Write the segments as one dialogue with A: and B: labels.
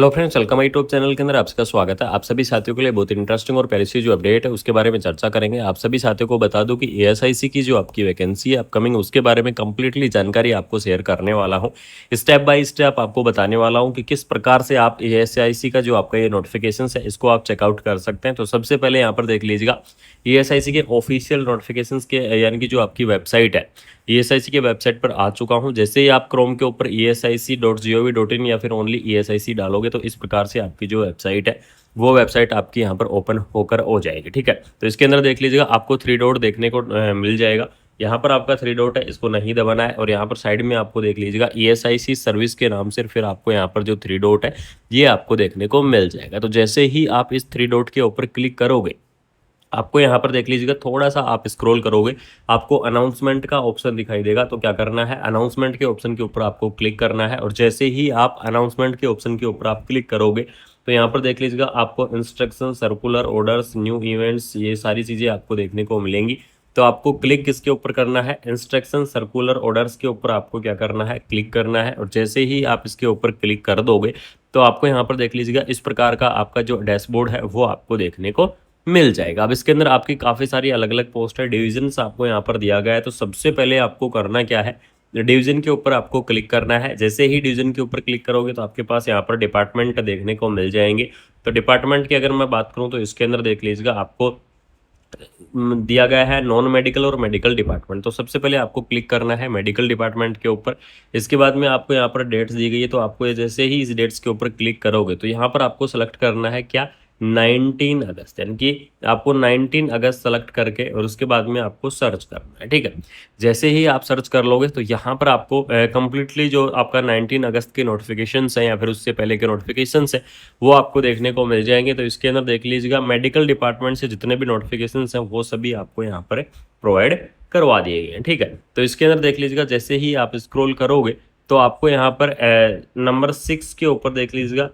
A: Hello friends, welcome my YouTube channel के अंदर आप सबका स्वागत है। आप सभी साथियों के लिए बहुत इंटरेस्टिंग और प्यारी सी जो अपडेट है उसके बारे में चर्चा करेंगे। आप सभी साथियों को बता दूं कि एएसआईसी की जो आपकी वैकेंसी है अपकमिंग, उसके बारे में कंप्लीटली जानकारी आपको शेयर करने वाला हूं। स्टेप बाय स्टेप आपको बताने वाला हूं कि किस प्रकार से आप एएसआईसी का जो आपका ये नोटिफिकेशन है इसको आप चेकआउट कर सकते हैं। तो सबसे पहले यहाँ पर देख लीजिएगा, एएसआईसी के ऑफिशियल नोटिफिकेशन के यानी कि जो आपकी वेबसाइट है, ईएसआईसी के वेबसाइट पर आ चुका हूं। जैसे ही आप क्रोम के ऊपर esic.gov.in या फिर ओनली ईएसआईसी डालोगे तो इस प्रकार से आपकी जो वेबसाइट है वो वेबसाइट आपकी यहाँ पर ओपन होकर हो जाएगी। ठीक है, तो इसके अंदर देख लीजिएगा, आपको 3 डॉट देखने को मिल जाएगा। यहाँ पर आपका 3 डॉट है, इसको नहीं दबाना है। और यहाँ पर साइड में आपको देख लीजिएगा ईएसआईसी सर्विस के नाम से फिर आपको यहाँ पर जो 3 डॉट है ये आपको देखने को मिल जाएगा। तो जैसे ही आप इस 3 डॉट के ऊपर क्लिक करोगे, आपको यहाँ पर देख लीजिएगा, थोड़ा सा आप स्क्रॉल करोगे, आपको अनाउंसमेंट का ऑप्शन दिखाई देगा। तो क्या करना है, अनाउंसमेंट के ऑप्शन के ऊपर आपको क्लिक करना है। और जैसे ही आप अनाउंसमेंट के ऑप्शन के ऊपर आप क्लिक करोगे तो यहाँ पर देख लीजिएगा, आपको instruction, circular, orders, new events, ये सारी चीज़ें आपको देखने को मिलेंगी। तो आपको क्लिक किसके ऊपर करना है, इंस्ट्रक्शन, सर्कुलर, ऑर्डर्स के ऊपर आपको क्या करना है, क्लिक करना है। और जैसे ही आप इसके ऊपर क्लिक कर दोगे तो आपको यहाँ पर देख लीजिएगा, इस प्रकार का आपका जो डैशबोर्ड है वो आपको देखने को मिल जाएगा। अब इसके अंदर आपकी काफ़ी सारी अलग अलग पोस्ट है, डिविजन्स आपको यहाँ पर दिया गया है। तो सबसे पहले आपको करना क्या है, डिवीजन के ऊपर आपको क्लिक करना है। जैसे ही डिवीजन के ऊपर क्लिक करोगे तो आपके पास यहाँ पर डिपार्टमेंट देखने को मिल जाएंगे। तो डिपार्टमेंट की अगर मैं बात करूँ तो इसके अंदर देख लीजिएगा, आपको दिया गया है नॉन मेडिकल और मेडिकल डिपार्टमेंट। तो सबसे पहले आपको क्लिक करना है मेडिकल डिपार्टमेंट के ऊपर। इसके बाद में आपको यहाँ पर डेट्स दी गई है, तो आपको जैसे ही इस डेट्स के ऊपर क्लिक करोगे तो यहाँ पर आपको सेलेक्ट करना है क्या, 19 अगस्त, यानी कि आपको 19 अगस्त सेलेक्ट करके और उसके बाद में आपको सर्च करना है। ठीक है, जैसे ही आप सर्च कर लोगे तो यहाँ पर आपको कंप्लीटली जो आपका 19 अगस्त के नोटिफिकेशंस हैं या फिर उससे पहले के नोटिफिकेशंस हैं वो आपको देखने को मिल जाएंगे। तो इसके अंदर देख लीजिएगा, मेडिकल डिपार्टमेंट से जितने भी नोटिफिकेशंस हैं वो सभी आपको यहाँ पर प्रोवाइड करवा दिए गए हैं। ठीक है, तो इसके अंदर देख लीजिएगा, जैसे ही आप स्क्रॉल करोगे तो आपको यहाँ पर नंबर 6 के ऊपर देख लीजिएगा,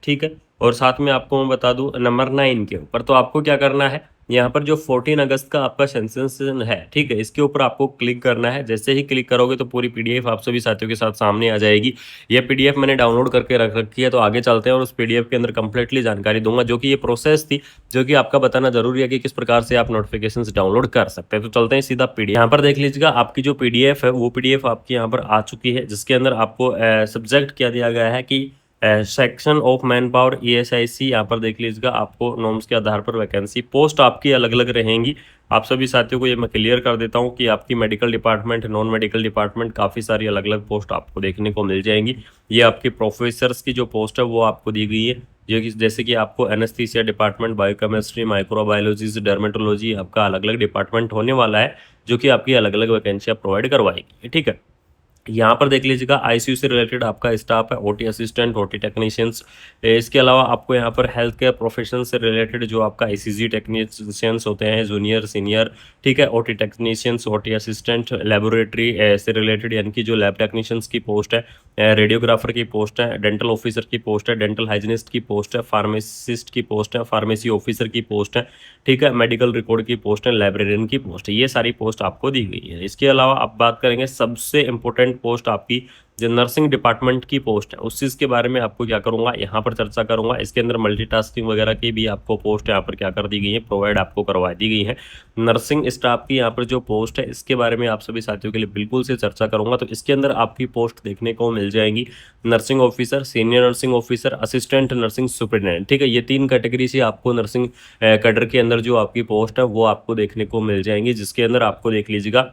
A: ठीक है, और साथ में आपको मैं बता दूं नंबर 9 के ऊपर। तो आपको क्या करना है, यहाँ पर जो 14 अगस्त का आपका सेंसेशन है, ठीक है, इसके ऊपर आपको क्लिक करना है। जैसे ही क्लिक करोगे तो पूरी पीडीएफ आप सभी साथियों के साथ सामने आ जाएगी। ये पीडीएफ मैंने डाउनलोड करके रख रखी है। तो आगे चलते हैं और उस पीडीएफ के अंदर कंप्लीटली जानकारी दूंगा, जो कि ये प्रोसेस थी जो कि आपका बताना जरूरी है कि किस प्रकार से आप नोटिफिकेशन डाउनलोड कर सकते हैं। तो चलते हैं सीधा पीडीएफ। यहाँ पर देख लीजिएगा, आपकी जो पीडीएफ है वो पीडीएफ आपकी यहाँ पर आ चुकी है, जिसके अंदर आपको सब्जेक्ट क्या दिया गया है कि section of man power ESIC. यहाँ पर देख लीजिएगा, आपको नॉर्म्स के आधार पर वैकेंसी, पोस्ट आपकी अलग अलग रहेंगी। आप सभी साथियों को ये मैं क्लियर कर देता हूँ कि आपकी medical department, non medical department, काफ़ी सारी अलग अलग पोस्ट आपको देखने को मिल जाएंगी। ये आपके प्रोफेसर्स की जो पोस्ट है वो आपको दी गई है, जो कि जैसे कि आपको anaesthesia department, biochemistry, microbiology, dermatology, आपका अलग अलग डिपार्टमेंट होने वाला है, जो कि आपकी अलग अलग वैकेंसियाँ प्रोवाइड करवाएगी। ठीक है, यहाँ पर देख लीजिएगा, आईसीयू से रिलेटेड आपका स्टाफ है, ओटी असिस्टेंट, ओटी टेक्नीशियंस। इसके अलावा आपको यहाँ पर हेल्थ केयर प्रोफेशन से रिलेटेड जो आपका आईसीजी टेक्नीशियंस होते हैं, जूनियर, सीनियर, ठीक है, OT technicians, OT assistant, laboratory से रिलेटेड यानी कि जो लैब टेक्नीशियंस की पोस्ट है, रेडियोग्राफर की पोस्ट है, डेंटल ऑफिसर की पोस्ट है, डेंटल हाइजीनिस्ट की पोस्ट है, फार्मासिस्ट की पोस्ट है, फार्मेसी ऑफिसर की पोस्ट है, ठीक है, मेडिकल रिकॉर्ड की पोस्ट है, लाइब्रेरियन की पोस्ट है। ये सारी पोस्ट आपको दी गई है। इसके अलावा आप बात करेंगे सबसे इंपॉर्टेंट पोस्ट आपकी जो नर्सिंग डिपार्टमेंट की पोस्ट है, उस चीज़ के बारे में आपको क्या करूंगा, यहाँ पर चर्चा करूंगा। इसके अंदर मल्टीटास्किंग वगैरह की भी आपको पोस्ट यहाँ पर क्या कर दी गई है, प्रोवाइड आपको करवा दी गई है। नर्सिंग स्टाफ की यहाँ पर जो पोस्ट है इसके बारे में आप सभी साथियों के लिए बिल्कुल से चर्चा करूंगा। तो इसके अंदर आपकी पोस्ट देखने को मिल जाएंगी, nursing officer, senior nursing officer, assistant nursing superintendent. ठीक है, ये 3 कैटेगरी से आपको नर्सिंग कैडर के अंदर जो आपकी पोस्ट है वो आपको देखने को मिल जाएंगी, जिसके अंदर आपको देख लीजिएगा,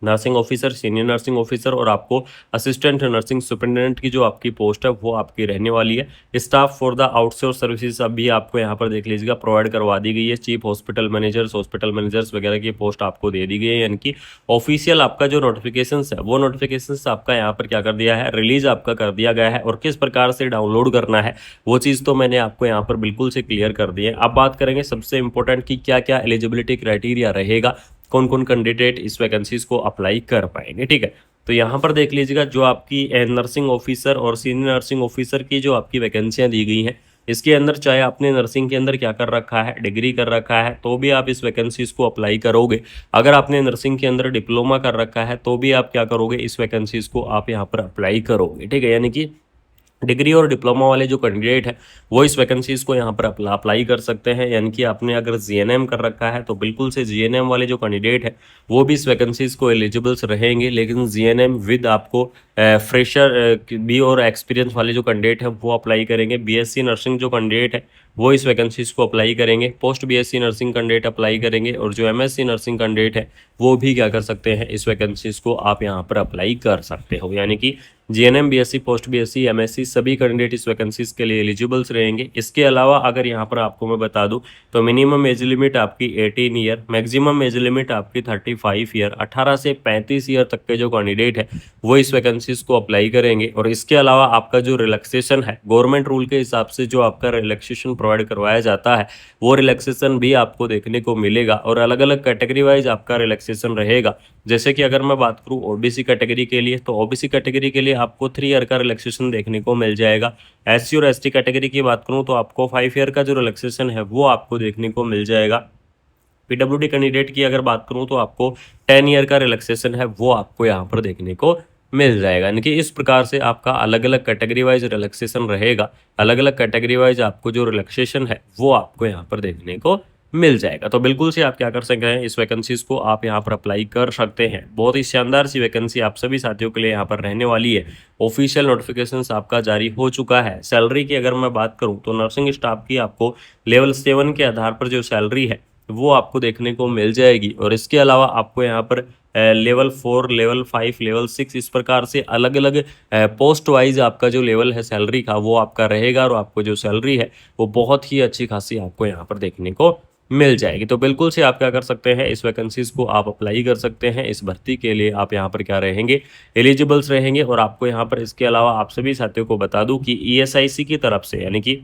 A: nursing officer, senior nursing officer और आपको असिस्टेंट नर्सिंग सुपरिटेंडेंट की जो आपकी पोस्ट है वो आपकी रहने वाली है। Staff for the outsource services अभी आपको यहाँ पर देख लीजिएगा प्रोवाइड करवा दी गई है। चीफ हॉस्पिटल मैनेजर्स वगैरह की पोस्ट आपको दे दी गई है। यानी कि ऑफिशियल आपका जो नोटिफिकेशन है वो नोटिफिकेशन आपका यहाँ पर क्या कर दिया है, रिलीज आपका कर दिया गया है। और किस प्रकार से डाउनलोड करना है वो चीज़ तो मैंने आपको यहाँ पर बिल्कुल से क्लियर कर दी है। अब बात करेंगे सबसे इंपॉर्टेंट कि क्या क्या एलिजिबिलिटी क्राइटेरिया रहेगा, कौन कौन कैंडिडेट इस वैकेंसीज को अप्लाई कर पाएंगे। ठीक है, तो यहाँ पर देख लीजिएगा, जो आपकी नर्सिंग ऑफिसर और सीनियर नर्सिंग ऑफिसर की जो आपकी वैकेंसियाँ दी गई हैं, इसके अंदर चाहे आपने नर्सिंग के अंदर क्या कर रखा है, डिग्री कर रखा है, तो भी आप इस वैकेंसीज को अप्लाई करोगे। अगर आपने नर्सिंग के अंदर डिप्लोमा कर रखा है तो भी आप क्या करोगे, इस वैकेंसीज को आप यहाँ पर अप्लाई करोगे। ठीक है, यानी कि डिग्री और डिप्लोमा वाले जो कैंडिडेट हैं वो इस वैकेंसीज को यहाँ पर अप्लाई कर सकते हैं। यानी कि आपने अगर जीएनएम कर रखा है तो बिल्कुल से जीएनएम वाले जो कैंडिडेट है वो भी इस वैकेंसीज को एलिजिबल्स रहेंगे। लेकिन जीएनएम विद आपको फ्रेशर भी और एक्सपीरियंस वाले जो कैंडिडेट है वो अप्लाई करेंगे। बीएससी नर्सिंग जो कैंडिडेट है वो इस वैकेंसीज को अप्लाई करेंगे। Post BSc nursing candidate apply करेंगे और जो एमएससी नर्सिंग कैंडिडेट है वो भी क्या कर सकते हैं, इस वैकेंसीज को आप यहाँ पर अप्लाई कर सकते हो। यानी कि GNM, BSc, post BSc, MSc सभी कैंडिडेट इस वैकेंसीज के लिए एलिजिबल्स रहेंगे। इसके अलावा अगर यहाँ पर आपको मैं बता दूं तो मिनिमम एज लिमिट आपकी 18 ईयर, मैक्सिमम एज लिमिट आपकी 35 ईयर, 18 से 35 ईयर तक के जो कैंडिडेट है वो इस वैकेंसीज को अप्लाई करेंगे। और इसके अलावा आपका जो रिलैक्सेशन है गवर्नमेंट रूल के हिसाब से जो आपका रिलैक्सेशन प्रोवाइड करवाया जाता है वो रिलैक्सेशन भी आपको देखने को मिलेगा और अलग अलग कैटेगरी वाइज आपका रिलैक्सेशन रहेगा। जैसे कि अगर मैं बात करूं ओबीसी कैटेगरी के लिए तो ओबीसी कैटेगरी के लिए आपको 3 ईयर का रिलैक्सेशन देखने को मिल जाएगा। एससी और एसटी कैटेगरी की बात करूं तो आपको 5 ईयर का जो रिलैक्सेशन है वो आपको देखने को मिल जाएगा। पीडब्ल्यूडी कैंडिडेट की अगर बात करूं तो आपको 10 ईयर का रिलैक्सेशन है वो आपको यहाँ पर देखने को मिल जाएगा। यानी कि इस प्रकार से आपका अलग अलग कैटेगरी वाइज रिलैक्सेशन रहेगा। अलग अलग कैटेगरी वाइज आपको जो रिलैक्सेशन है वो आपको यहाँ पर देखने को मिल जाएगा। तो बिल्कुल से आप क्या कर सकते हैं, इस वैकेंसीज को आप यहाँ पर अप्लाई कर सकते हैं। बहुत ही शानदार सी वैकेंसी आप सभी साथियों के लिए यहाँ पर रहने वाली है। ऑफिशियल नोटिफिकेशंस आपका जारी हो चुका है। सैलरी की अगर मैं बात करूँ तो नर्सिंग स्टाफ की आपको लेवल 7 के आधार पर जो सैलरी है वो आपको देखने को मिल जाएगी। और इसके अलावा आपको यहाँ पर लेवल 4, लेवल 5, लेवल 6 इस प्रकार से अलग अलग पोस्ट वाइज आपका जो लेवल है सैलरी का वो आपका रहेगा। और आपको जो सैलरी है वो बहुत ही अच्छी खासी आपको यहाँ पर देखने को मिल जाएगी। तो बिल्कुल से आप क्या कर सकते हैं, इस वैकेंसीज को आप अप्लाई कर सकते हैं। इस भर्ती के लिए आप यहाँ पर क्या रहेंगे, एलिजिबल्स रहेंगे। और आपको यहाँ पर इसके अलावा आप सभी साथियों को बता दूं कि ईएसआईसी की तरफ से यानी कि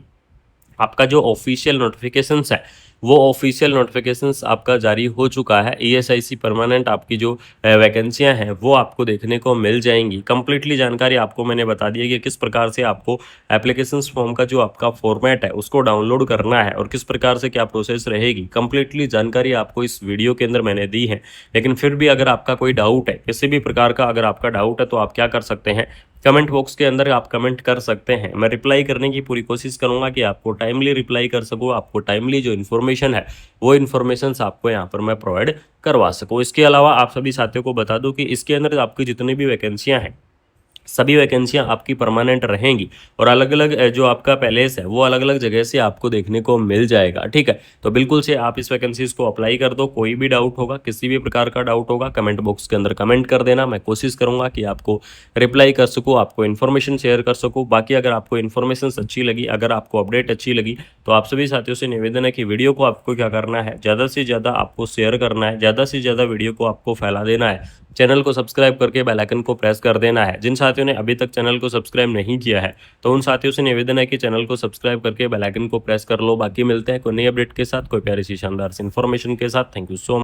A: आपका जो ऑफिशियल नोटिफिकेशंस है वो ऑफिशियल नोटिफिकेशंस आपका जारी हो चुका है। ईएसआईसी परमानेंट आपकी जो वैकेंसियां हैं वो आपको देखने को मिल जाएंगी। कंप्लीटली जानकारी आपको मैंने बता दी है कि किस प्रकार से आपको एप्लीकेशंस फॉर्म का जो आपका फॉर्मेट है उसको डाउनलोड करना है और किस प्रकार से क्या प्रोसेस रहेगी। कंप्लीटली जानकारी आपको इस वीडियो के अंदर मैंने दी है। लेकिन फिर भी अगर आपका कोई डाउट है, किसी भी प्रकार का अगर आपका डाउट है तो आप क्या कर सकते हैं, कमेंट बॉक्स के अंदर आप कमेंट कर सकते हैं। मैं रिप्लाई करने की पूरी कोशिश करूंगा कि आपको टाइमली रिप्लाई कर सकूं, आपको टाइमली जो इन्फॉर्मेशन है वो इन्फॉर्मेशन आपको यहाँ पर मैं प्रोवाइड करवा सकूं। इसके अलावा आप सभी साथियों को बता दूं कि इसके अंदर आपकी जितनी भी वैकेंसियां हैं सभी वैकेंसियां आपकी परमानेंट रहेंगी और अलग अलग जो आपका पैलेस है वो अलग अलग जगह से आपको देखने को मिल जाएगा। ठीक है, तो बिल्कुल से आप इस वैकेंसीज को अप्लाई कर दो। कोई भी डाउट होगा, किसी भी प्रकार का डाउट होगा, कमेंट बॉक्स के अंदर कमेंट कर देना। मैं कोशिश करूंगा कि आपको रिप्लाई कर सकूँ, आपको इन्फॉर्मेशन शेयर कर सकूँ। बाकी अगर आपको इन्फॉर्मेशन अच्छी लगी, अगर आपको अपडेट अच्छी लगी तो आप सभी साथियों से निवेदन है कि वीडियो को आपको क्या करना है, ज़्यादा से ज़्यादा आपको शेयर करना है, ज़्यादा से ज़्यादा वीडियो को आपको फैला देना है। चैनल को सब्सक्राइब करके बेल आइकन को प्रेस कर देना है। जिन साथियों ने अभी तक चैनल को सब्सक्राइब नहीं किया है तो उन साथियों से निवेदन है कि चैनल को सब्सक्राइब करके बेल आइकन को प्रेस कर लो। बाकी मिलते हैं कोई नई अपडेट के साथ, कोई प्यारी सी शानदार सी इन्फॉर्मेशन के साथ। Thank you so much.